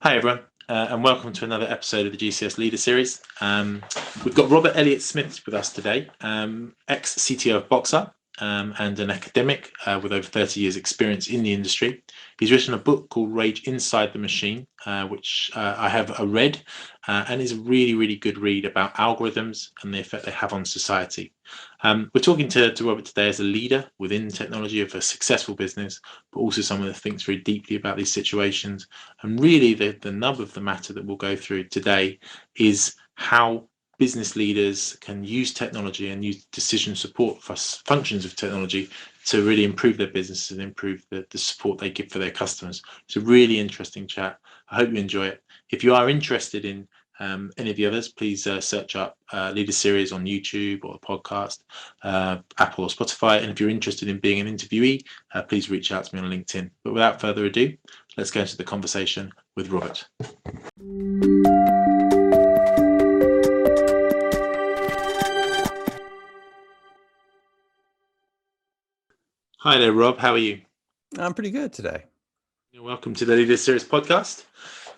Hi everyone, and welcome to another episode of the GCS Leader Series. We've got Robert Elliott Smith with us today, ex-CTO of Boxer and an academic with over 30 years experience in the industry. He's written a book called Rage Inside the Machine, which I have read and is a really, really good read about algorithms and the effect they have on society. We're talking to Robert today as a leader within technology of a successful business, but also someone that thinks very deeply about these situations. And really, the nub of the matter that we'll go through today is how business leaders can use technology and use decision support functions of technology to really improve their business and improve the support they give for their customers. It's a really interesting chat. I hope you enjoy it. If you are interested in any of the others, please search up Leader Series on YouTube or a podcast, Apple or Spotify. And if you're interested in being an interviewee, please reach out to me on LinkedIn. But without further ado, let's go into the conversation with Robert. Hi there, Rob. How are you? I'm pretty good today. You're welcome to the Leader Series podcast.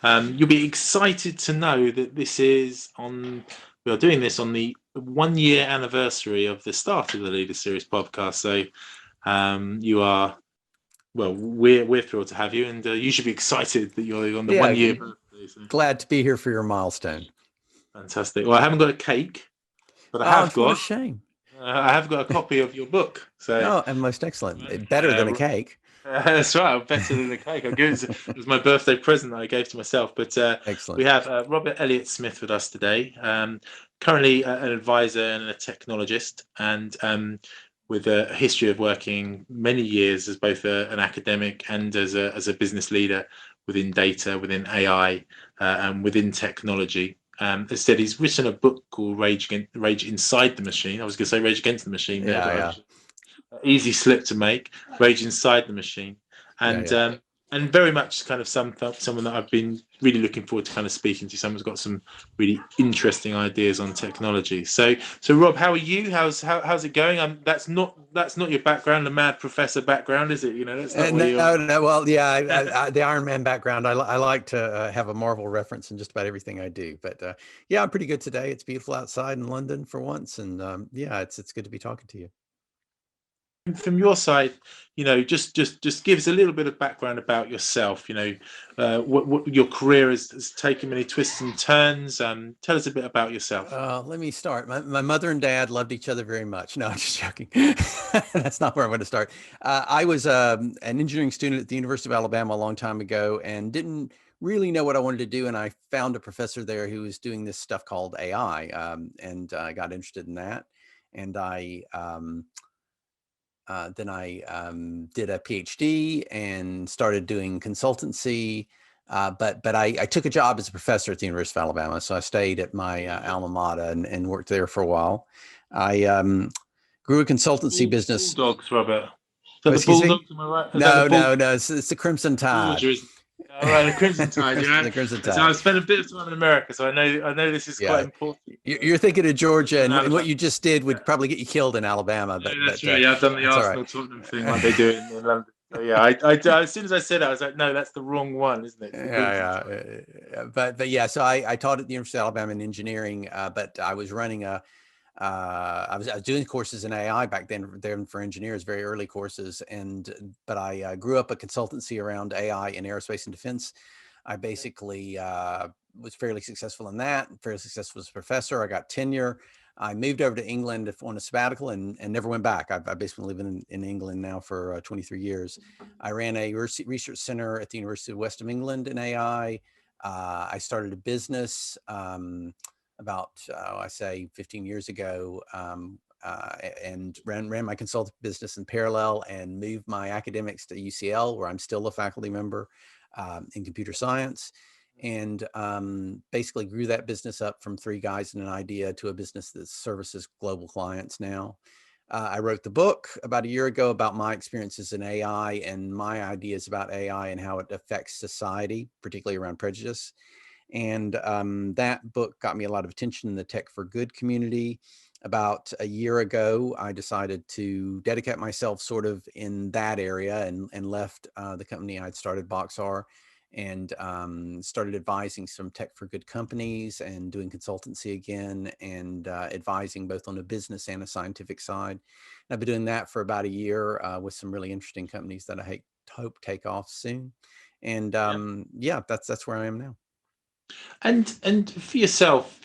You'll be excited to know that we are doing this on the 1 year anniversary of the start of the Leader Series podcast. So we're thrilled to have you, and you should be excited that you're on the 1 year birthday. So. Glad to be here for your milestone. Fantastic. Well, I haven't got a cake, but I have got. What a shame. I have got a copy of your book. So, and most excellent. Better than a cake. That's right. Better than a cake. It was my birthday present that I gave to myself. But excellent. We have Robert Elliott Smith with us today. Currently an advisor and a technologist, and with a history of working many years as both an academic and as a business leader within data, within AI, and within technology. Instead, he's written a book called Rage Inside the Machine. I was going to say Rage Against the Machine. Yeah. Easy slip to make. Rage Inside the Machine, and very much kind of someone that I've been really looking forward to kind of speaking to. Someone's got some really interesting ideas on technology. So Rob, how are you? How's it going? That's not your background, the mad professor background, is it? You know, that's not no. Well, yeah, the Iron Man background. I like to have a Marvel reference in just about everything I do. But I'm pretty good today. It's beautiful outside in London for once, and it's good to be talking to you. From your side, you know, just give us a little bit of background about yourself. You know, what your career has taken, many twists and turns. Tell us a bit about yourself. Let me start. My mother and dad loved each other very much. No, I'm just joking. That's not where I'm going to start. I was an engineering student at the University of Alabama a long time ago and didn't really know what I wanted to do. And I found a professor there who was doing this stuff called AI, and I got interested in that. And then I did a PhD and started doing consultancy. But I took a job as a professor at the University of Alabama. So I stayed at my alma mater and worked there for a while. I grew a consultancy business. Bulldogs, Robert. Is that the Bulldogs, am I right? No. It's the Crimson Tide. All right, the Crimson Tide. Yeah, the Crimson Tide. So I've spent a bit of time in America, so I know this is quite important. You're thinking of Georgia, and what you just did would probably get you killed in Alabama. But that's right. I've done the Arsenal Tottenham thing like they do in London. So yeah, I as soon as I said it, I was like, no, that's the wrong one, isn't it? But yeah, so I taught at the University of Alabama in engineering, but I was running I was doing courses in AI back then for engineers, very early courses. But I grew up a consultancy around AI in aerospace and defense. I basically was fairly successful in that, fairly successful as a professor. I got tenure. I moved over to England on a sabbatical and never went back. I've basically been living in England now for 23 years. I ran a research center at the University of West of England in AI. I started a business about, I say 15 years ago, and ran my consulting business in parallel and moved my academics to UCL, where I'm still a faculty member in computer science, and basically grew that business up from 3 guys and an idea to a business that services global clients now. I wrote the book about a year ago about my experiences in AI and my ideas about AI and how it affects society, particularly around prejudice. And that book got me a lot of attention in the Tech for Good community. About a year ago, I decided to dedicate myself sort of in that area and left the company I'd started, Boxer, and started advising some tech for good companies and doing consultancy again, and advising both on the business and a scientific side. And I've been doing that for about a year with some really interesting companies that I hope take off soon. And yeah, that's where I am now. And for yourself,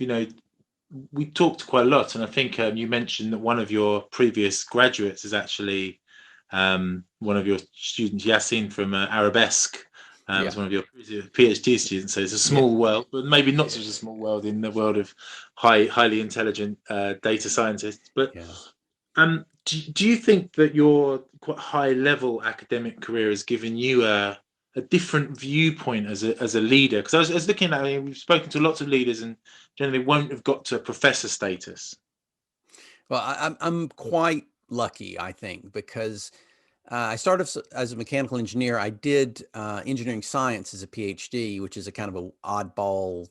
we talked quite a lot, and I think you mentioned that one of your previous graduates is actually one of your students, Yasin from Arabesque. Yeah. Was one of your PhD students. So it's a Yeah. small world, but maybe not such a small world in the world of highly intelligent data scientists. But Yeah. do you think that your quite high level academic career has given you a different viewpoint as a leader? Because I was looking at, we've spoken to lots of leaders and generally won't have got to professor status. Well, I'm quite lucky, I think, because I started as a mechanical engineer. I did engineering science as a PhD, which is a kind of a oddball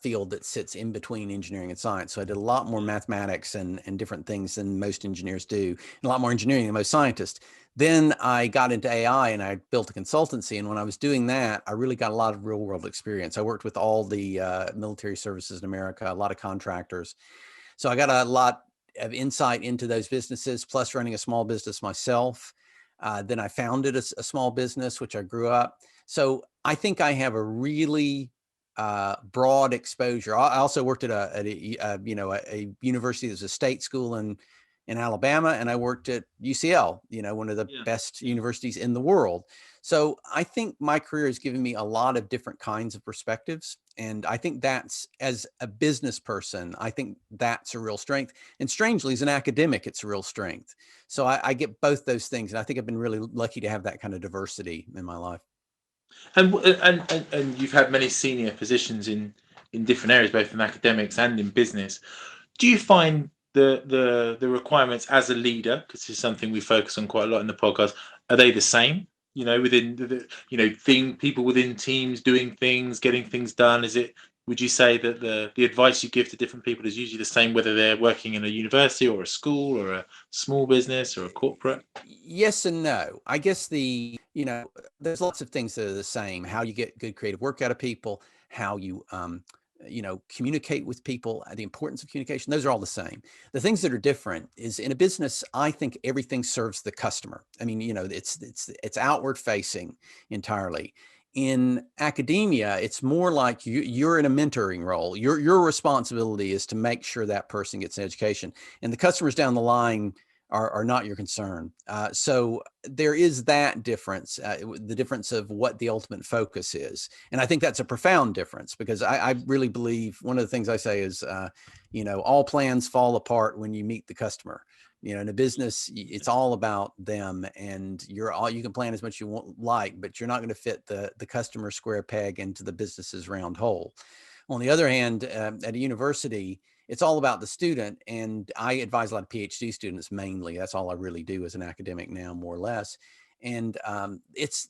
field that sits in between engineering and science. So I did a lot more mathematics and different things than most engineers do, and a lot more engineering than most scientists. Then I got into AI and I built a consultancy. And when I was doing that, I really got a lot of real world experience. I worked with all the military services in America, a lot of contractors. So I got a lot of insight into those businesses, plus running a small business myself. Then I founded a small business, which I grew up. So I think I have a really broad exposure. I also worked at a university that's a state school in Alabama, and I worked at UCL, one of the best universities in the world. So I think my career has given me a lot of different kinds of perspectives. And I think that's, as a business person, I think that's a real strength. And strangely, as an academic, it's a real strength. So I get both those things. And I think I've been really lucky to have that kind of diversity in my life. And you've had many senior positions in different areas, both in academics and in business. Do you find the requirements as a leader, because this is something we focus on quite a lot in the podcast, are they the same? Within people within teams doing things, getting things done. Would you say that the advice you give to different people is usually the same, whether they're working in a university or a school or a small business or a corporate? Yes and no. I guess there's lots of things that are the same. How you get good creative work out of people, how you communicate with people, the importance of communication, those are all the same. The things that are different is, in a business, I think everything serves the customer. I mean, it's outward facing entirely. In academia, it's more like you're in a mentoring role. Your responsibility is to make sure that person gets an education, and the customers down the line are not your concern. So there is that difference, the difference of what the ultimate focus is. And I think that's a profound difference, because I really believe one of the things I say is, all plans fall apart when you meet the customer. In a business, it's all about them, and you can plan as much you like, but you're not going to fit the customer square peg into the business's round hole. On the other hand, at a university, it's all about the student. And I advise a lot of PhD students mainly. That's all I really do as an academic now, more or less. And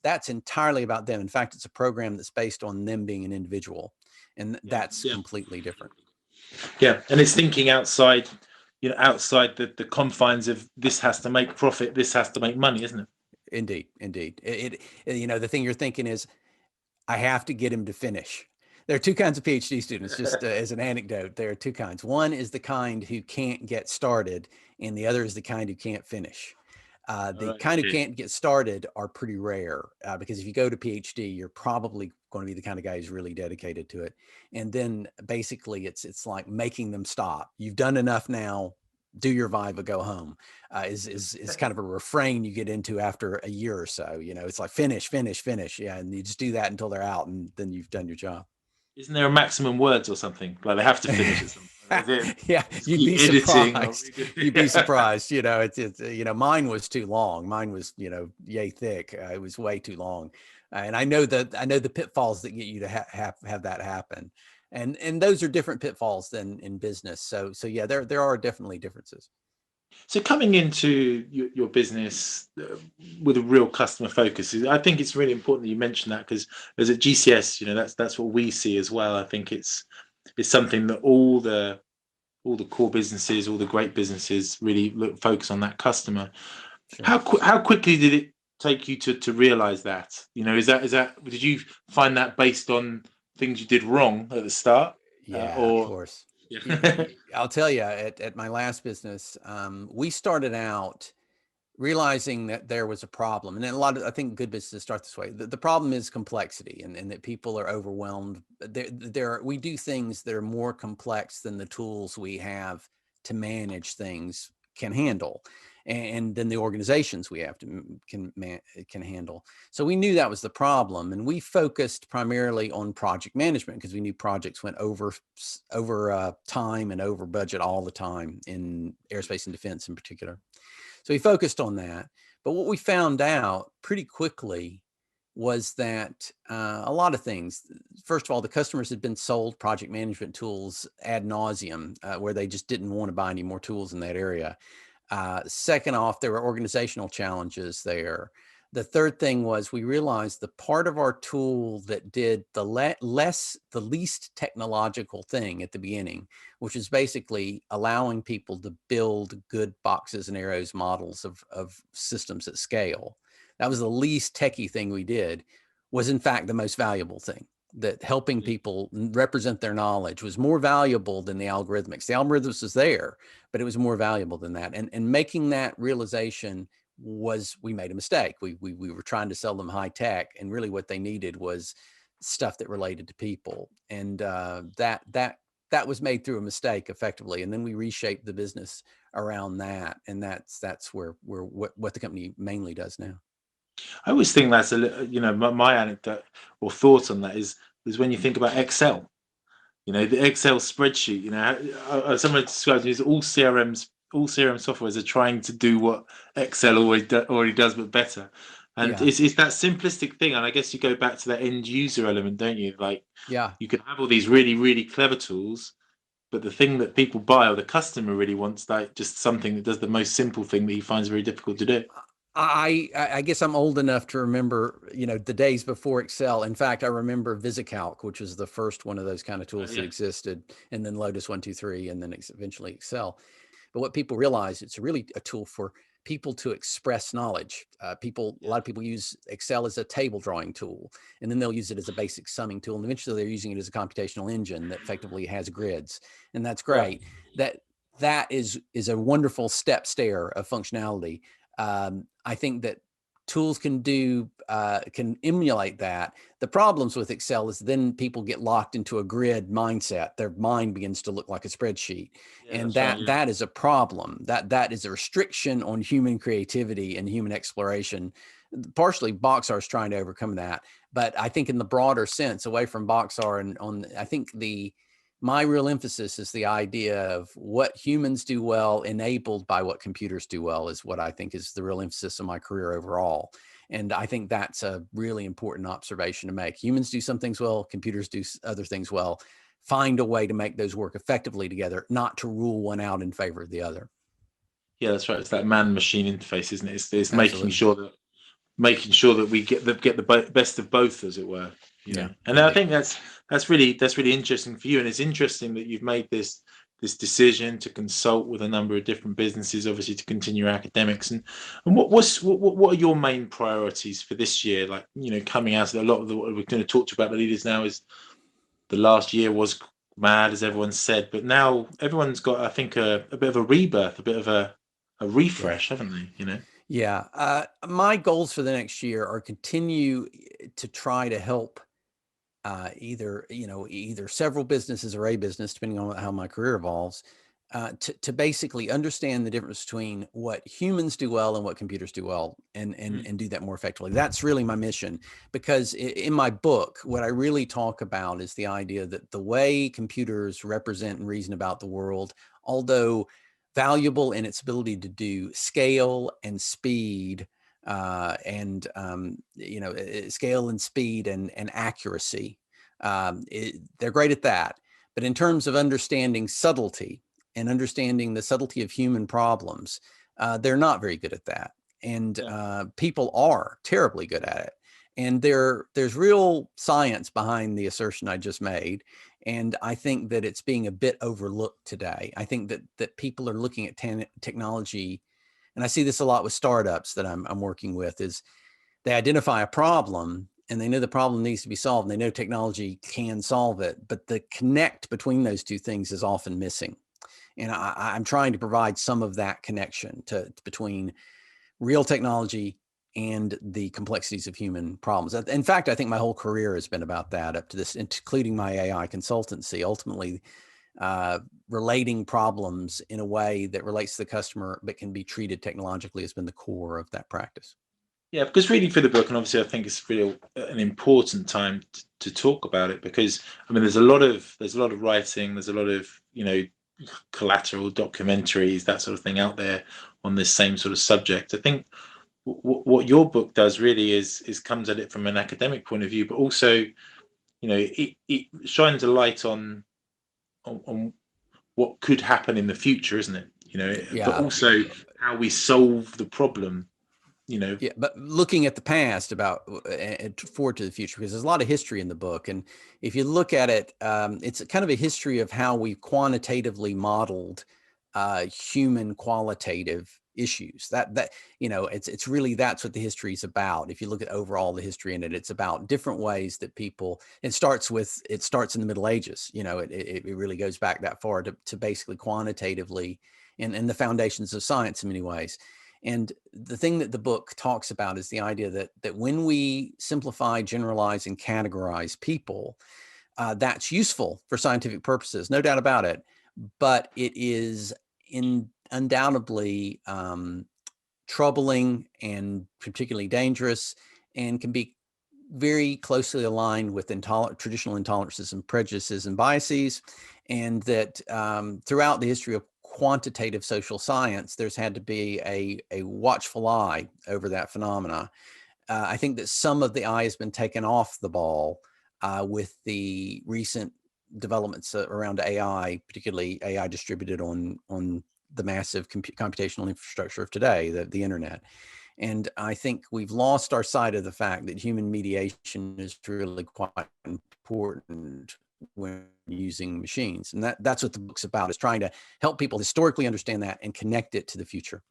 that's entirely about them. In fact, it's a program that's based on them being an individual. And that's completely different. Yeah. And it's thinking outside, outside the confines of this has to make profit, this has to make money, isn't it? Indeed. Indeed. The thing you're thinking is, I have to get him to finish. There are two kinds of PhD students, just as an anecdote. There are two kinds. One is the kind who can't get started, and the other is the kind who can't finish. The kind who can't get started are pretty rare, because if you go to PhD, you're probably going to be the kind of guy who's really dedicated to it. And then basically it's like making them stop. You've done enough now. Do your Viva, go home, is kind of a refrain you get into after a year or so. It's like finish, finish, finish. Yeah. And you just do that until they're out, and then you've done your job. Isn't there a maximum words or something? Like they have to finish at some point. Yeah, you'd be surprised. You'd be surprised. Mine was too long. Mine was, yay thick. It was way too long. And I know the pitfalls that get you to have that happen. And those are different pitfalls than in business. So yeah, there are definitely differences. So coming into your business with a real customer focus, I think it's really important that you mention that, because as at GCS, that's what we see as well. I think it's something that all the core businesses, all the great businesses really focus on that customer. Sure. How quickly did it take you to realize that? You know, is that did you find that based on things you did wrong at the start, Yeah, of or course. yeah? I'll tell you, at my last business, we started out realizing that there was a problem. And then I think good businesses start this way. The problem is complexity, and that people are overwhelmed. We do things that are more complex than the tools we have to manage things can handle. And then the organizations we have can handle. So we knew that was the problem, and we focused primarily on project management because we knew projects went over time and over budget all the time in aerospace and defense in particular. So we focused on that. But what we found out pretty quickly was that a lot of things. First of all, the customers had been sold project management tools ad nauseum, where they just didn't want to buy any more tools in that area. Second off, there were organizational challenges there. The third thing was we realized the part of our tool that did the least technological thing at the beginning, which is basically allowing people to build good boxes and arrows models of systems at scale. That was the least techie thing we did, was in fact the most valuable thing. That helping people represent their knowledge was more valuable than the algorithmics. The algorithms was there, but it was more valuable than that. And making that realization we made a mistake. We were trying to sell them high tech, and really what they needed was stuff that related to people. And that was made through a mistake effectively. And then we reshaped the business around that. And that's where what the company mainly does now. I always think that's my anecdote or thought on that is when you think about Excel. You know, the Excel spreadsheet. You know, someone describes it as all CRM softwares are trying to do what Excel already does, but better. And Yeah. it's that simplistic thing. And I guess you go back to that end user element, don't you? Like, Yeah. you can have all these really, really clever tools, but the thing that people buy or the customer really wants, like, just something that does the most simple thing that he finds very difficult to do. I guess I'm old enough to remember, the days before Excel. In fact, I remember VisiCalc, which was the first one of those kind of tools that Yeah. existed, and then Lotus 123, and then eventually Excel. But what people realize, it's really a tool for people to express knowledge. A lot of people use Excel as a table drawing tool, and then they'll use it as a basic summing tool. And eventually they're using it as a computational engine that effectively has grids. And that's Right. great. That is a wonderful stair of functionality. I think that tools can emulate that. The problems with Excel is then people get locked into a grid mindset. Their mind begins to look like a spreadsheet, Yeah, and that's right. Yeah. that is a problem. That is a restriction on human creativity and human exploration. Partially, Boxar is trying to overcome that, but I think in the broader sense, away from Boxar I think my real emphasis is the idea of what humans do well, enabled by what computers do well, is what I think is the real emphasis of my career overall. And I think that's a really important observation to make. Humans do some things well, computers do other things well. Find a way to make those work effectively together, not to rule one out in favor of the other. Yeah, that's right. It's that man-machine interface, isn't it? It's making Absolutely. sure that we get the best of both, as it were. You Yeah, know, and I indeed. think that's really interesting for you, and it's interesting that you've made this decision to consult with a number of different businesses, obviously to continue your academics. And what are your main priorities for this year? Like, coming out of a lot of what we're going to talk to about the leaders now is the last year was mad, as everyone said, but now everyone's got, I think, a bit of a rebirth, a bit of a Yeah. refresh, haven't they? Yeah. My goals for the next year are continue to try to help either several businesses or a business, depending on how my career evolves, to basically understand the difference between what humans do well and what computers do well, and do that more effectively. That's really my mission, because in my book, what I really talk about is the idea that the way computers represent and reason about the world, although valuable in its ability to do scale and speed, scale and speed and accuracy. They're great at that. But in terms of understanding subtlety and understanding the subtlety of human problems, they're not very good at that. And Yeah. people are terribly good at it. And there's real science behind the assertion I just made. And I think that it's being a bit overlooked today. I think that people are looking at technology, and I see this a lot with startups that I'm working with, is they identify a problem and they know the problem needs to be solved and they know technology can solve it, but the connect between those two things is often missing. And I'm trying to provide some of that connection between real technology and the complexities of human problems. In fact, I think my whole career has been about that up to this, including my AI consultancy, ultimately relating problems in a way that relates to the customer, but can be treated technologically has been the core of that practice. Yeah, because reading through the book, and obviously I think it's really an important time to talk about it, because I mean there's a lot of writing, there's a lot of collateral documentaries, that sort of thing out there on this same sort of subject. I think what your book does really is comes at it from an academic point of view, but also it shines a light on what could happen in the future, isn't it? But Yeah. also how we solve the problem. Yeah, but looking at the past about forward to the future, because there's a lot of history in the book, and if you look at it, it's kind of a history of how we quantitatively modeled human qualitative issues. It's really that's what the history is about. If you look at overall the history in it, it's about different ways that people. It starts in the Middle Ages. It really goes back that far to basically quantitatively and the foundations of science in many ways. And the thing that the book talks about is the idea that when we simplify, generalize, and categorize people, that's useful for scientific purposes, no doubt about it. But it is undoubtedly troubling and particularly dangerous, and can be very closely aligned with traditional intolerances and prejudices and biases. And that throughout the history of quantitative social science, there's had to be a watchful eye over that phenomena. I think that some of the eye has been taken off the ball with the recent developments around AI, particularly AI distributed on the massive computational infrastructure of today, the internet. And I think we've lost our sight of the fact that human mediation is really quite important when using machines. And that's what the book's about, is trying to help people historically understand that and connect it to the future.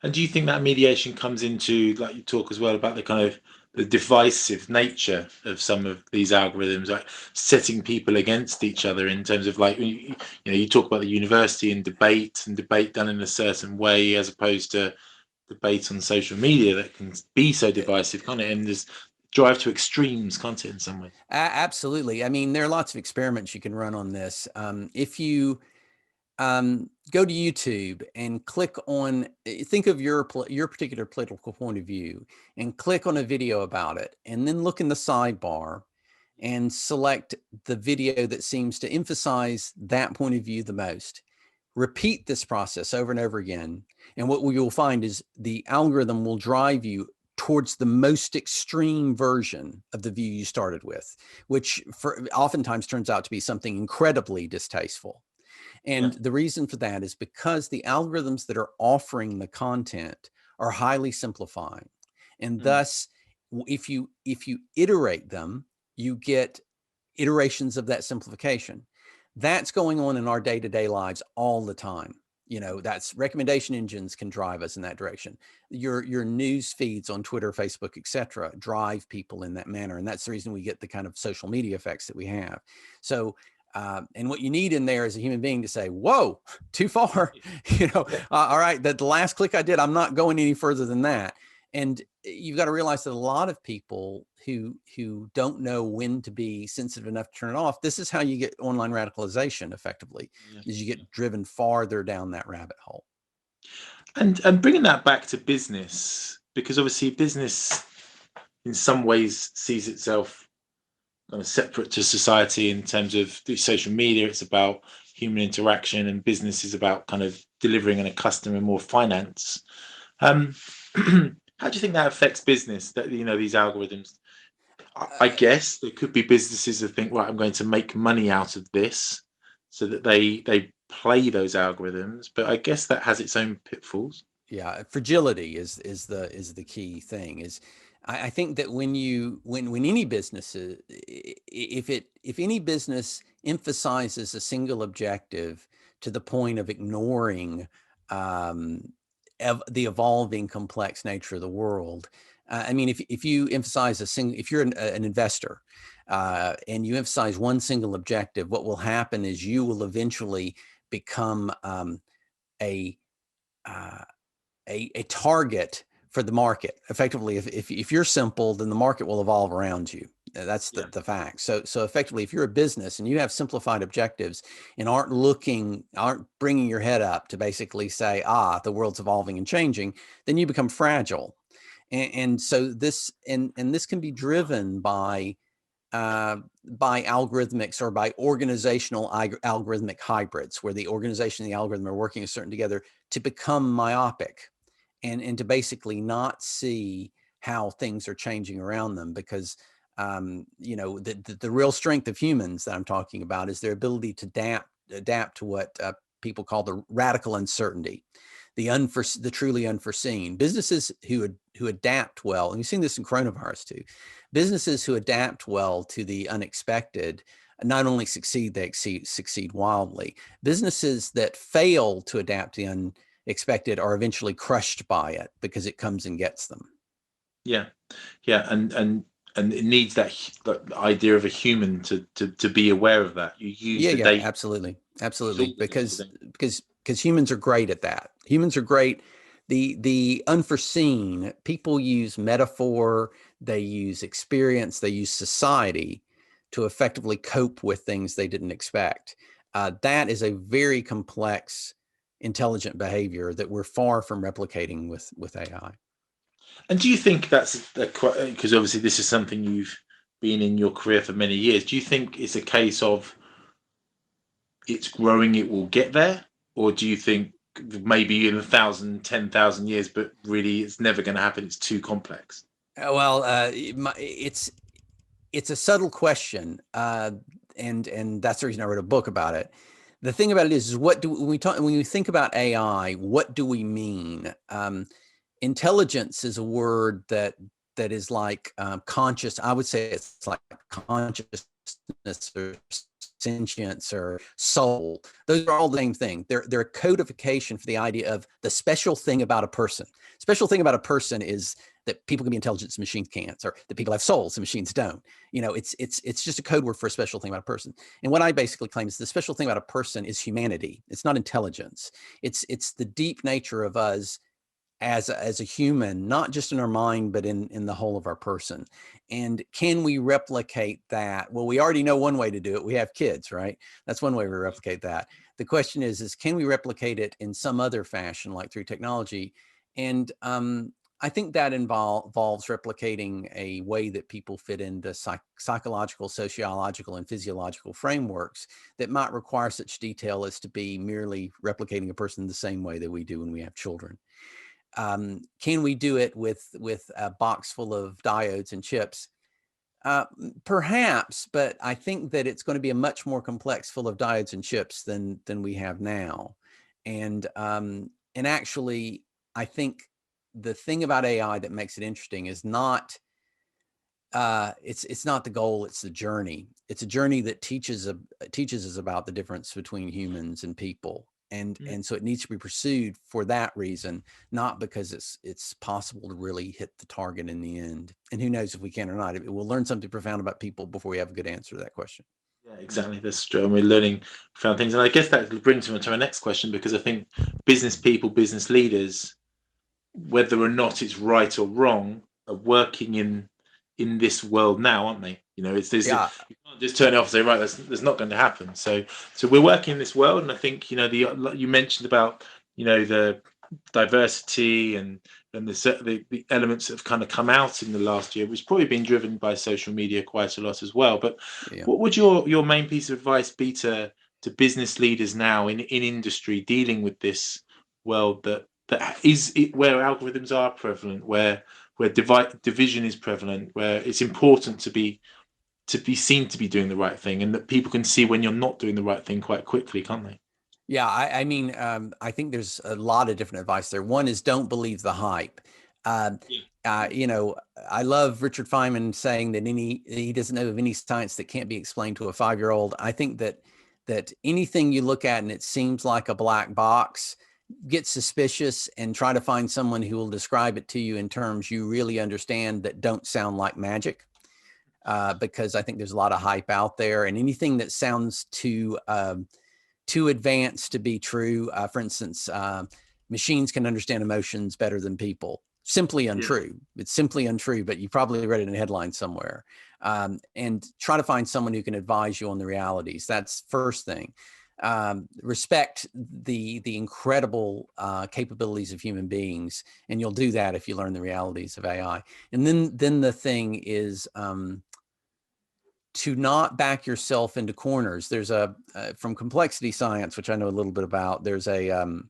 And do you think that mediation comes into, like you talk as well about the kind of the divisive nature of some of these algorithms, like setting people against each other in terms of you talk about the university and debate done in a certain way as opposed to debate on social media that can be so divisive, can't it? And there's drive to extremes, can't it, in some way? Absolutely. I mean, there are lots of experiments you can run on this. If you go to YouTube and click on, think of your particular political point of view and click on a video about it, and then look in the sidebar and select the video that seems to emphasize that point of view the most. Repeat this process over and over again. And what we will find is the algorithm will drive you towards the most extreme version of the view you started with, which oftentimes turns out to be something incredibly distasteful. And the reason for that is because the algorithms that are offering the content are highly simplifying. And thus, if you iterate them, you get iterations of that simplification. That's going on in our day-to-day lives all the time. That's recommendation engines can drive us in that direction. Your news feeds on Twitter, Facebook, etc., drive people in that manner. And that's the reason we get the kind of social media effects that we have. So and what you need in there is a human being to say, whoa, too far, all right, the last click I did, I'm not going any further than that. And you've got to realize that a lot of people who don't know when to be sensitive enough to turn it off, this is how you get online radicalization effectively, is you get driven farther down that rabbit hole. And bringing that back to business, because obviously business in some ways sees itself kind of separate to society in terms of the social media. It's about human interaction, and business is about kind of delivering a customer more finance. How do you think that affects business? That these algorithms. I guess there could be businesses that think, right, I'm going to make money out of this, so that they play those algorithms. But I guess that has its own pitfalls. Yeah, fragility is the key thing. Is I think that when any business, if any business emphasizes a single objective to the point of ignoring the evolving complex nature of the world, I mean, if you emphasize if you're an investor and you emphasize one single objective, what will happen is you will eventually become a, uh, a target for the market. Effectively, if you're simple, then the market will evolve around you. That's the fact. So effectively, if you're a business and you have simplified objectives and aren't bringing your head up to basically say, the world's evolving and changing, then you become fragile. And so this can be driven by algorithmics or by organizational algorithmic hybrids, where the organization and the algorithm are working certain together to become myopic and to basically not see how things are changing around them. Because the real strength of humans that I'm talking about is their ability to adapt to what people call the radical uncertainty, the truly unforeseen. Businesses who adapt well, and you've seen this in coronavirus too, businesses who adapt well to the unexpected not only succeed, they succeed wildly. Businesses that fail to adapt to the unexpected are eventually crushed by it because it comes and gets them. Yeah, and it needs that idea of a human to be aware of that. You use the data. Absolutely, because humans are great at that. Humans are great. The unforeseen, people use metaphor, they use experience, they use society to effectively cope with things they didn't expect. That is a very complex, intelligent behavior that we're far from replicating with AI. And do you think that's because obviously this is something you've been in your career for many years? Do you think it's a case of it's growing, it will get there, or do you think maybe in 1,000, 10,000 years, but really it's never going to happen? It's too complex. Well, it's a subtle question, and that's the reason I wrote a book about it. The thing about it is when we think about AI, what do we mean? Intelligence is a word that is like conscious. I would say it's like consciousness or sentience or soul. Those are all the same thing. They're a codification for the idea of the special thing about a person. Special thing about a person is that people can be intelligent and machines can't, or that people have souls and machines don't. It's just a code word for a special thing about a person. And what I basically claim is the special thing about a person is humanity. It's not intelligence. It's the deep nature of us as a human, not just in our mind, but in the whole of our person. And can we replicate that? Well, we already know one way to do it. We have kids, right? That's one way we replicate that. The question is can we replicate it in some other fashion, like through technology? And I think that involves replicating a way that people fit into psychological, sociological, and physiological frameworks that might require such detail as to be merely replicating a person the same way that we do when we have children. Can we do it with a box full of diodes and chips? Perhaps, but I think that it's going to be a much more complex full of diodes and chips than we have now. And actually, I think the thing about AI that makes it interesting is not it's not the goal, it's the journey. It's a journey that teaches us about the difference between humans and people. And so it needs to be pursued for that reason, not because it's possible to really hit the target in the end. And who knows if we can or not. We'll learn something profound about people before we have a good answer to that question. Yeah, exactly. That's true. And we're learning profound things. And I guess that brings me to our next question, because I think business people, business leaders, whether or not it's right or wrong, are working in this world now, aren't they? It's this. Yeah. You can't just turn it off and say, right, that's not going to happen. So we're working in this world, and I think you mentioned about the diversity and the elements that have kind of come out in the last year, which has probably been driven by social media quite a lot as well. But what would your main piece of advice be to business leaders now in industry dealing with this world that is where algorithms are prevalent, where division is prevalent, where it's important to be seen to be doing the right thing, and that people can see when you're not doing the right thing quite quickly, can't they? Yeah, I mean, I think there's a lot of different advice there. One is don't believe the hype. I love Richard Feynman saying that he doesn't know of any science that can't be explained to a 5-year-old. I think that anything you look at and it seems like a black box, get suspicious and try to find someone who will describe it to you in terms you really understand that don't sound like magic. Because I think there's a lot of hype out there, and anything that sounds too advanced to be true. For instance, machines can understand emotions better than people. Simply untrue. Yeah. It's simply untrue, but you probably read it in a headline somewhere. And try to find someone who can advise you on the realities. That's first thing. Respect the incredible capabilities of human beings, and you'll do that if you learn the realities of AI. And then the thing is to not back yourself into corners. There's from complexity science, which I know a little bit about, there's a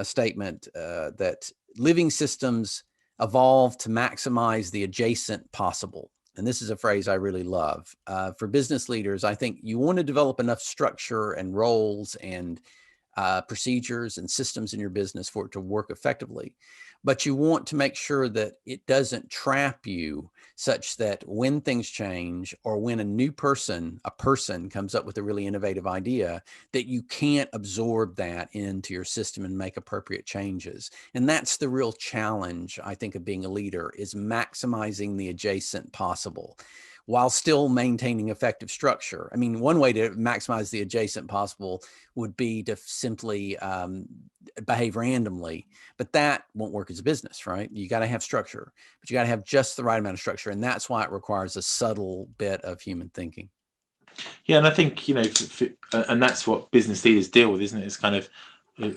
statement that living systems evolve to maximize the adjacent possible. And this is a phrase I really love. For business leaders, I think you want to develop enough structure and roles and procedures and systems in your business for it to work effectively. But you want to make sure that it doesn't trap you such that when things change, or when a person comes up with a really innovative idea, that you can't absorb that into your system and make appropriate changes. And that's the real challenge, I think, of being a leader, is maximizing the adjacent possible while still maintaining effective structure. I mean, one way to maximize the adjacent possible would be to simply behave randomly, but that won't work as a business, right? You got to have structure, but you got to have just the right amount of structure. And that's why it requires a subtle bit of human thinking. Yeah, and I think, and that's what business leaders deal with, isn't it? It's kind of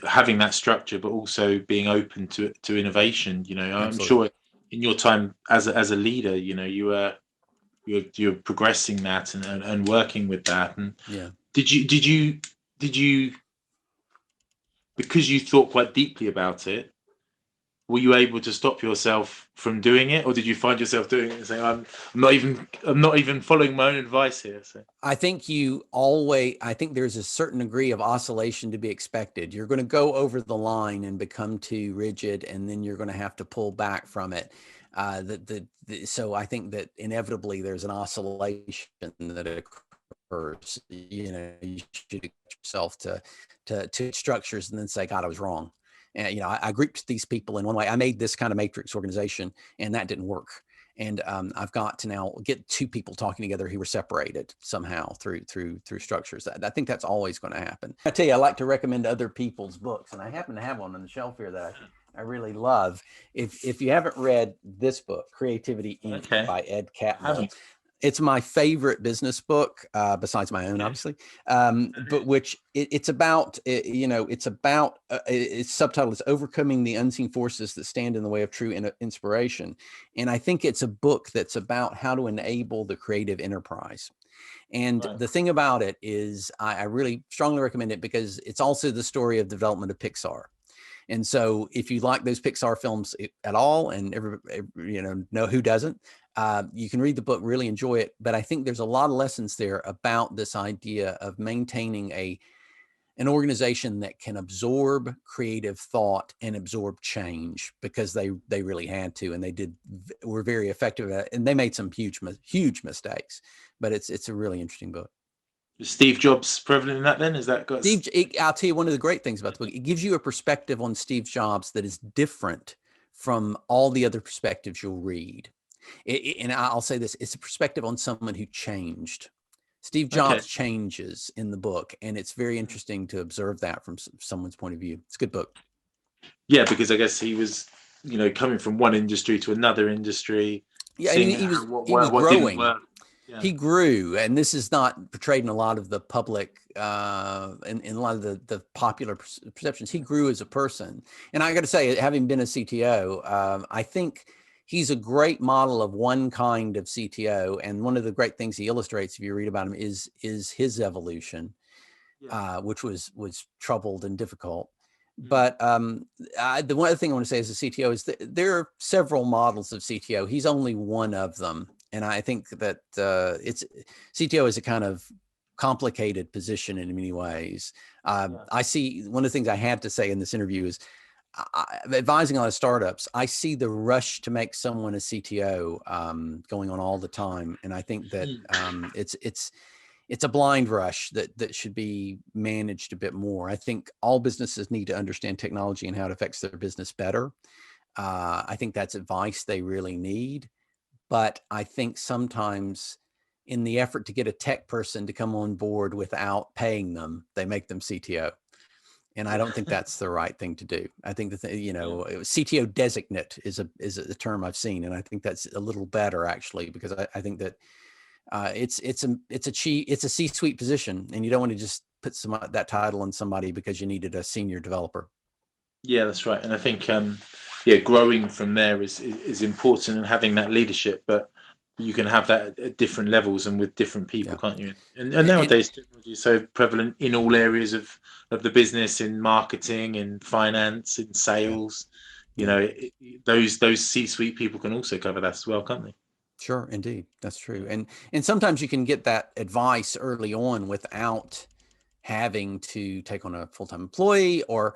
having that structure, but also being open to innovation. I'm sure in your time as a leader, you're progressing that and working with that. And yeah, did you because you thought quite deeply about it, were you able to stop yourself from doing it, or did you find yourself doing it and saying, I'm not even following my own advice here? So I think there's a certain degree of oscillation to be expected. You're going to go over the line and become too rigid, and then you're going to have to pull back from it. So I think that inevitably there's an oscillation that occurs. You should get yourself to structures and then say, God, I was wrong. And, I grouped these people in one way. I made this kind of matrix organization, and that didn't work. And I've got to now get two people talking together who were separated somehow through structures. I think that's always going to happen. I tell you, I like to recommend other people's books, and I happen to have one on the shelf here that I really love. If you haven't read this book, Creativity Inc. by Ed Catmull, it's my favorite business book, besides my own, obviously. But which it's about, its subtitle is Overcoming the Unseen Forces That Stand in the Way of True Inspiration. And I think it's a book that's about how to enable the creative enterprise. And the thing about it is I really strongly recommend it because it's also the story of development of Pixar. And so if you like those Pixar films at all, and know who doesn't, you can read the book, really enjoy it. But I think there's a lot of lessons there about this idea of maintaining an organization that can absorb creative thought and absorb change, because they really had to, and were very effective at it, and they made some huge mistakes. But it's a really interesting book. Is Steve Jobs prevalent in that then? Is that got I'll tell you one of the great things about the book. It gives you a perspective on Steve Jobs that is different from all the other perspectives you'll read. And I'll say this, it's a perspective on someone who changed. Steve Jobs changes in the book, and it's very interesting to observe that from someone's point of view. It's a good book. Yeah, because I guess he was, coming from one industry to another industry. Yeah, he was growing. Yeah. He grew, and this is not portrayed in a lot of the public, in a lot of the popular perceptions. He grew as a person. And I got to say, having been a CTO, I think he's a great model of one kind of CTO. And one of the great things he illustrates, if you read about him, is his evolution, which was troubled and difficult. But the one other thing I want to say as a CTO is that there are several models of CTO. He's only one of them. And I think that CTO is a kind of complicated position in many ways. I see one of the things I have to say in this interview is advising a lot of startups. I see the rush to make someone a CTO going on all the time. And I think that it's a blind rush that should be managed a bit more. I think all businesses need to understand technology and how it affects their business better. I think that's advice they really need. But I think sometimes in the effort to get a tech person to come on board without paying them, they make them CTO. And I don't think that's the right thing to do. I think that, CTO designate is a term I've seen. And I think that's a little better actually, because I think that it's a C-suite position, and you don't want to just put that title on somebody because you needed a senior developer. Yeah, that's right. And I think growing from there is important, and having that leadership. But you can have that at different levels and with different people, can't you? And nowadays, technology is so prevalent in all areas of the business, in marketing, in finance, in sales. Those C-suite people can also cover that as well, can't they? Sure, indeed, that's true. And sometimes you can get that advice early on without having to take on a full-time employee, or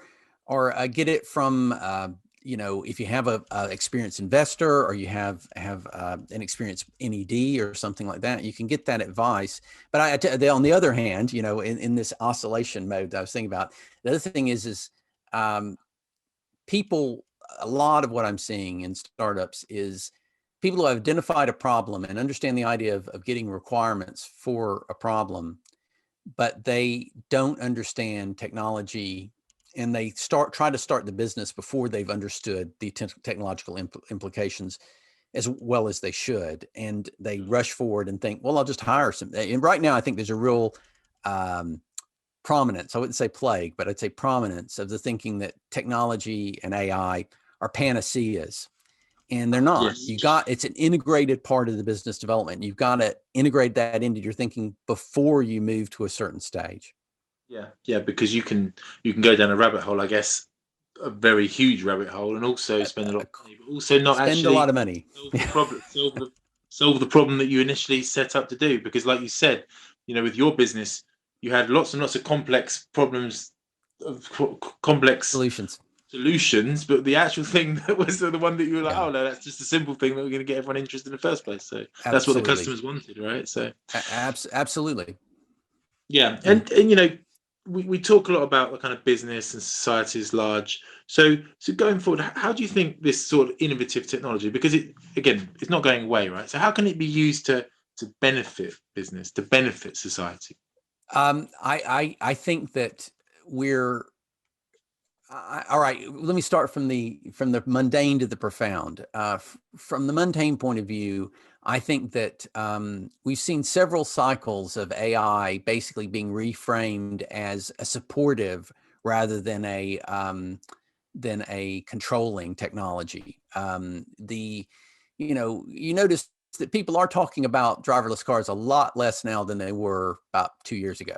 get it from if you have a experienced investor, or you have an experienced NED or something like that, you can get that advice. But on the other hand, in this oscillation mode that I was thinking about, the other thing is people, a lot of what I'm seeing in startups is people who have identified a problem and understand the idea of getting requirements for a problem, but they don't understand technology, and they try to start the business before they've understood the technological implications as well as they should. And they rush forward and think, well, I'll just hire some. And right now, I think there's a real prominence, I wouldn't say plague, but I'd say prominence of the thinking that technology and AI are panaceas. And they're not. Yes. It's an integrated part of the business development. You've got to integrate that into your thinking before you move to a certain stage. Yeah, because you can go down a rabbit hole, I guess, a very huge rabbit hole, and also spend a lot of money, but also not spend actually a lot of money. solve the problem, solve the problem that you initially set up to do. Because, like you said, with your business, you had lots and lots of complex problems, complex solutions, but the actual thing that was the one that you were like, oh no, that's just a simple thing that we're going to get everyone interested in the first place. So that's what the customers wanted, right? So absolutely. Yeah, and we talk a lot about the kind of business and society is large. So going forward, how do you think this sort of innovative technology, because it's not going away, right? So how can it be used to benefit business, to benefit society? I think that we're all right. Let me start from the mundane to the profound. From the mundane point of view, I think that we've seen several cycles of AI basically being reframed as a supportive rather than a controlling technology. You notice that people are talking about driverless cars a lot less now than they were about 2 years ago.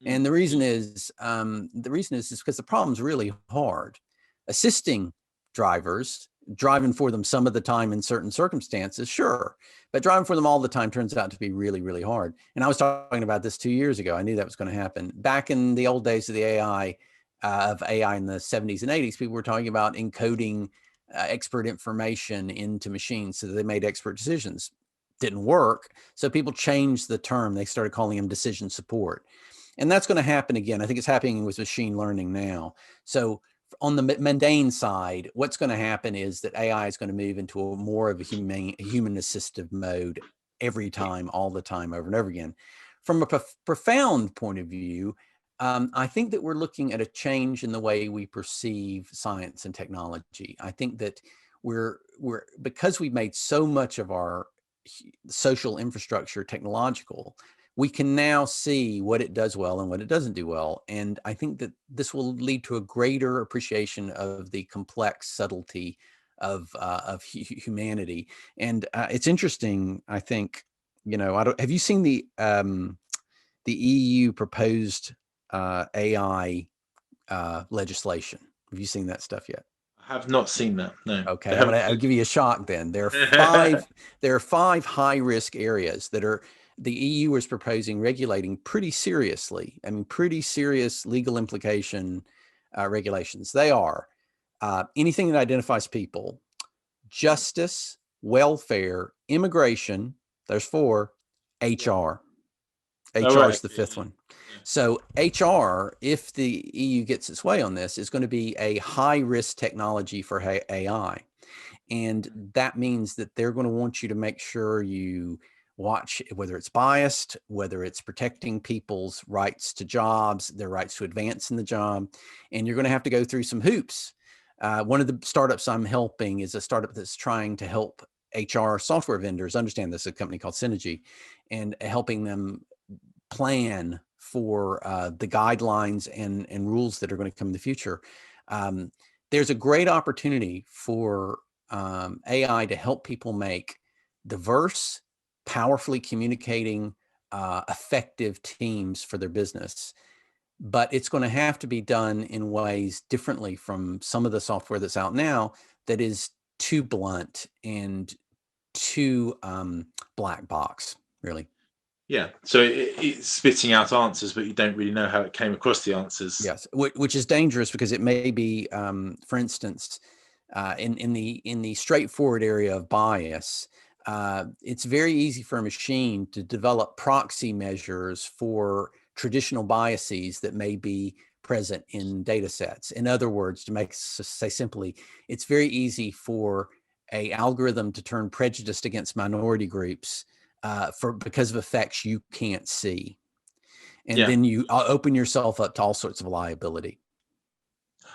And the reason is because the problem's really hard. Assisting drivers, driving for them some of the time in certain circumstances, sure, but driving for them all the time turns out to be really, really hard. And I was talking about this 2 years ago. I knew that was going to happen. Back in the old days of the AI, in the 70s and 80s, people were talking about encoding expert information into machines so that they made expert decisions. Didn't work, so people changed the term. They started calling them decision support. And that's going to happen again. I think it's happening with machine learning now. So on the mundane side, what's going to happen is that AI is going to move into a more of a human assistive mode every time, all the time, over and over again. From a profound point of view, I think that we're looking at a change in the way we perceive science and technology. I think that we're because we've made so much of our social infrastructure technological, we can now see what it does well and what it doesn't do well. And I think that this will lead to a greater appreciation of the complex subtlety of humanity. And it's interesting, I think, have you seen the EU proposed AI legislation? Have you seen that stuff yet? I have not seen that. No. Okay, I'll give you a shock then. There are five high risk areas that the EU is proposing regulating pretty seriously. I mean, pretty serious legal implication regulations. They are anything that identifies people, justice, welfare, immigration. There's 4, HR. Oh, HR right. is the Okay. fifth one. So HR, if the EU gets its way on this, is going to be a high risk technology for AI. And that means that they're going to want you to make sure you watch whether it's biased, whether it's protecting people's rights to jobs, their rights to advance in the job. And you're going to have to go through some hoops. One of the startups I'm helping is a startup that's trying to help HR software vendors understand this, a company called Synergy, and helping them plan for the guidelines and rules that are going to come in the future. There's a great opportunity for AI to help people make diverse, powerfully communicating, effective teams for their business. But it's going to have to be done in ways differently from some of the software that's out now that is too blunt and too black box, really. Yeah. So it's spitting out answers, but you don't really know how it came across the answers. Yes, which is dangerous because it may be, for instance, in the straightforward area of bias, it's very easy for a machine to develop proxy measures for traditional biases that may be present in data sets. In other words, to say simply, it's very easy for a algorithm to turn prejudiced against minority groups because of effects you can't see. And then you open yourself up to all sorts of liability.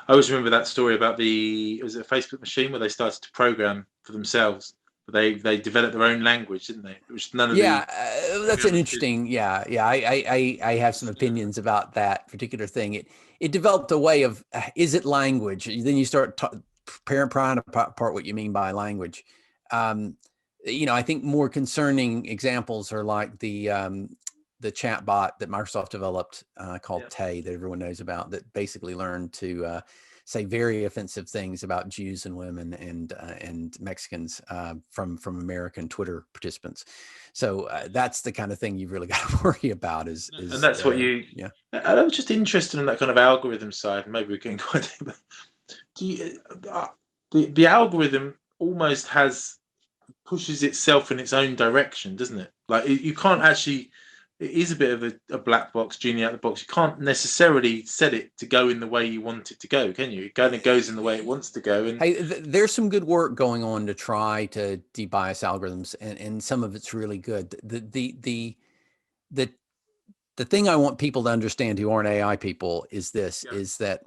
I always remember that story about was it a Facebook machine where they started to program for themselves. They developed their own language, didn't they? Which none of that's an interesting. I have some opinions about that particular thing. It developed a way of is it language? Then you start prying apart what you mean by language. I think more concerning examples are like the chat bot that Microsoft developed called Tay that everyone knows about, that basically learned to say very offensive things about Jews and women and Mexicans from American Twitter participants. So that's the kind of thing you've really got to worry about. And that's what you. Yeah. I was just interested in that kind of algorithm side. Maybe we can quite. The algorithm almost pushes itself in its own direction, doesn't it? Like you can't actually. It is a bit of a black box, genie out the box. You can't necessarily set it to go in the way you want it to go, can you? It kind of goes in the way it wants to go. And hey, there's some good work going on to try to debias algorithms, and some of it's really good. The thing I want people to understand who aren't AI people is this: is that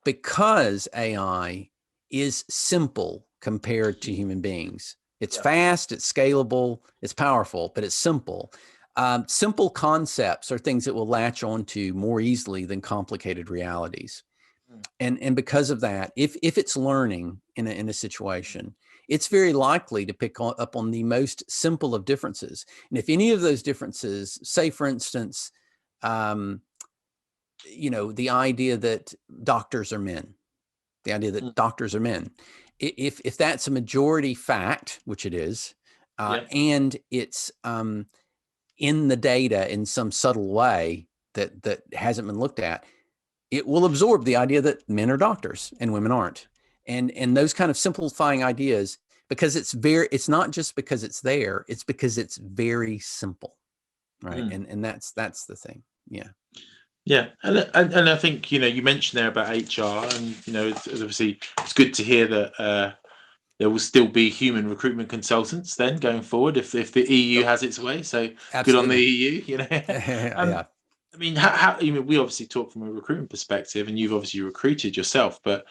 because AI is simple compared to human beings, it's fast, it's scalable, it's powerful, but it's simple. Simple concepts are things that will latch onto more easily than complicated realities. And because of that, if it's learning in a situation, it's very likely to pick up on the most simple of differences. And if any of those differences, say for instance, the idea that doctors are men, if that's a majority fact, which it is, and it's in the data in some subtle way that hasn't been looked at, it will absorb the idea that men are doctors and women aren't. And those kind of simplifying ideas, because it's not just because it's there, it's because it's very simple. Right. And that's the thing. Yeah. Yeah. And I think, you mentioned there about HR, and, it's obviously it's good to hear that there will still be human recruitment consultants then going forward if the EU has its way. So Absolutely. Good on the EU, Yeah. I mean, how we obviously talk from a recruitment perspective, and you've obviously recruited yourself, but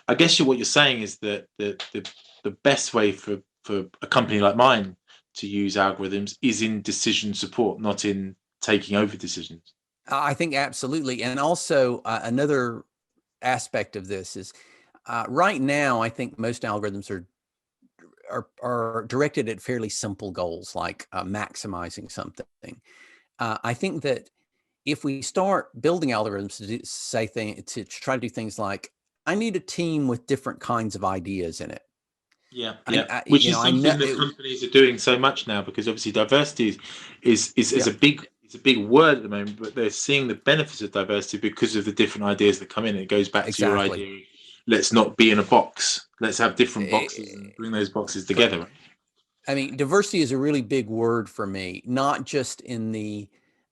I guess what you're saying is that the best way for a company like mine to use algorithms is in decision support, not in taking over decisions. I think absolutely. And also another aspect of this is right now, I think most algorithms are directed at fairly simple goals, like maximizing something. I think that if we start building algorithms to try to do things like, I need a team with different kinds of ideas in it. Yeah, which is something that companies are doing so much now, because obviously diversity is a big word at the moment, but they're seeing the benefits of diversity because of the different ideas that come in. It goes back to your idea: let's not be in a box. Let's have different boxes and bring those boxes together. I mean, diversity is a really big word for me, not just in the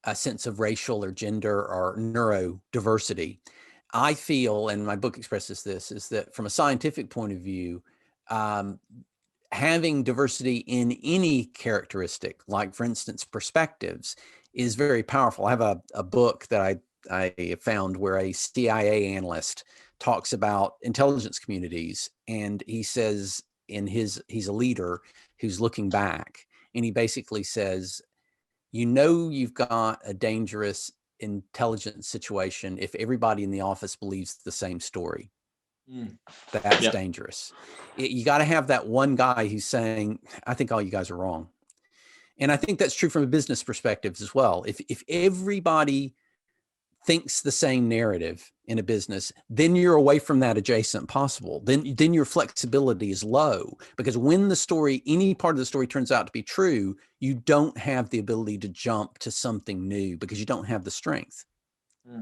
a sense of racial or gender or neurodiversity. I feel, and my book expresses this, is that from a scientific point of view, having diversity in any characteristic, like for instance, perspectives, is very powerful. I have a book that I found where a CIA analyst talks about intelligence communities. And he says he's a leader who's looking back, and he basically says, you've got a dangerous intelligence situation if everybody in the office believes the same story. That's dangerous. You got to have that one guy who's saying, I think all you guys are wrong. And I think that's true from a business perspective as well. If everybody thinks the same narrative in a business, then you're away from that adjacent possible. Then your flexibility is low, because when any part of the story turns out to be true, you don't have the ability to jump to something new because you don't have the strength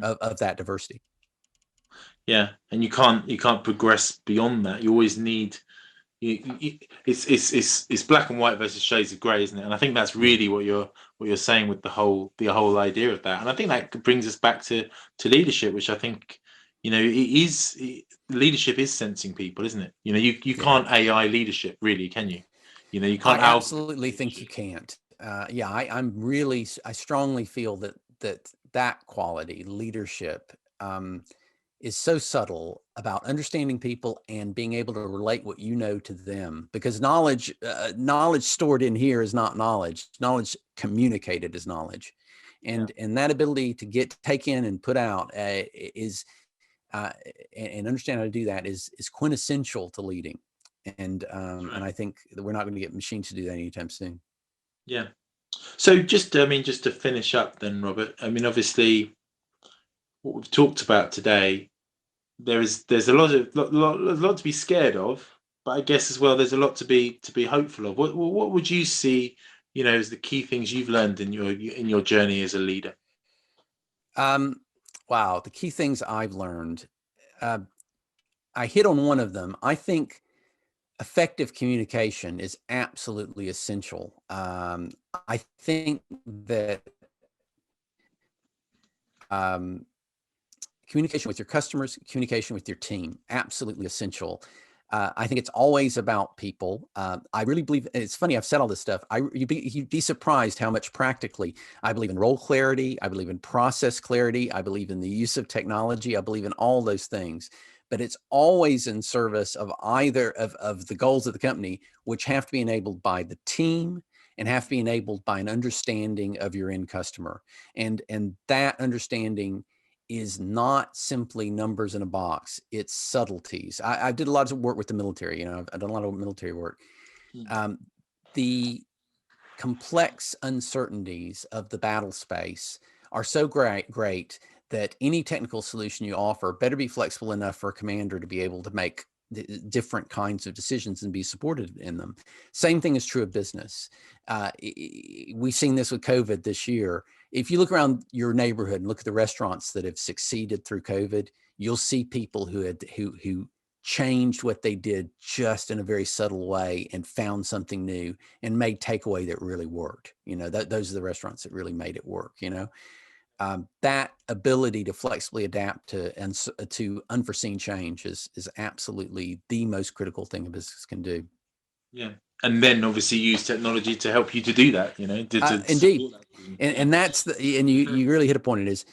of that diversity. Yeah, and you can't progress beyond that. You always need. It's black and white versus shades of grey, isn't it? And I think that's really what you're saying with the whole idea of that. And I think that brings us back to leadership, which I think leadership is sensing people, isn't it? You can't AI leadership, really, can you? You can't. I absolutely think you can't. I strongly feel that quality, leadership, is so subtle about understanding people and being able to relate what you know to them, because knowledge stored in here is not knowledge. Knowledge communicated is knowledge, and that ability to take in and put out and understand how to do that is quintessential to leading. And I think that we're not going to get machines to do that anytime soon. Yeah. So just to finish up then, Robert, obviously what we've talked about today, there's a lot to be scared of, but I guess as well there's a lot to be hopeful of. What would you see, as the key things you've learned in your journey as a leader? Wow, the key things I've learned. I hit on one of them. I think effective communication is absolutely essential. I think that communication with your customers, communication with your team, absolutely essential. I think it's always about people. I really believe, and it's funny, I've said all this stuff. You'd be surprised how much practically I believe in role clarity. I believe in process clarity. I believe in the use of technology. I believe in all those things, but it's always in service of either of the goals of the company, which have to be enabled by the team and have to be enabled by an understanding of your end customer. And that understanding is not simply numbers in a box. It's subtleties. I did a lot of work with the military. I've done a lot of military work. The complex uncertainties of the battle space are so great that any technical solution you offer better be flexible enough for a commander to be able to make different kinds of decisions and be supported in them. Same thing is true of business. We've seen this with COVID this year. If you look around your neighborhood and look at the restaurants that have succeeded through COVID, you'll see people who changed what they did just in a very subtle way and found something new and made takeaway that really worked. Those are the restaurants that really made it work. That ability to flexibly adapt to unforeseen change is absolutely the most critical thing a business can do. Yeah. And then obviously use technology to help you to do that, indeed. And that's and you really hit a point. It is,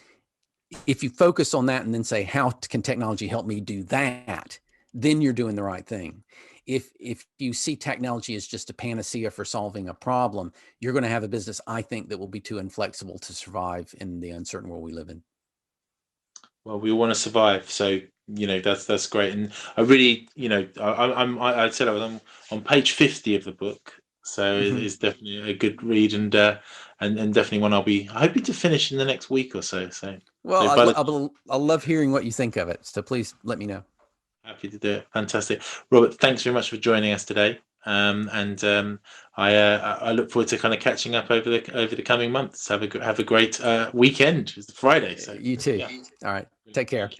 if you focus on that and then say, how can technology help me do that? Then you're doing the right thing. If you see technology as just a panacea for solving a problem, you're going to have a business, I think, that will be too inflexible to survive in the uncertain world we live in. Well, we want to survive, so that's great. And I really, I said I was on page 50 of the book, so it's definitely a good read, and definitely one I'll be hoping to finish in the next week or so. Well, I'll love hearing what you think of it. So please let me know. Happy to do it. Fantastic, Robert. Thanks very much for joining us today. I look forward to kind of catching up over the coming months. Have a great weekend. It's Friday, so you too. Yeah. All right. Take care.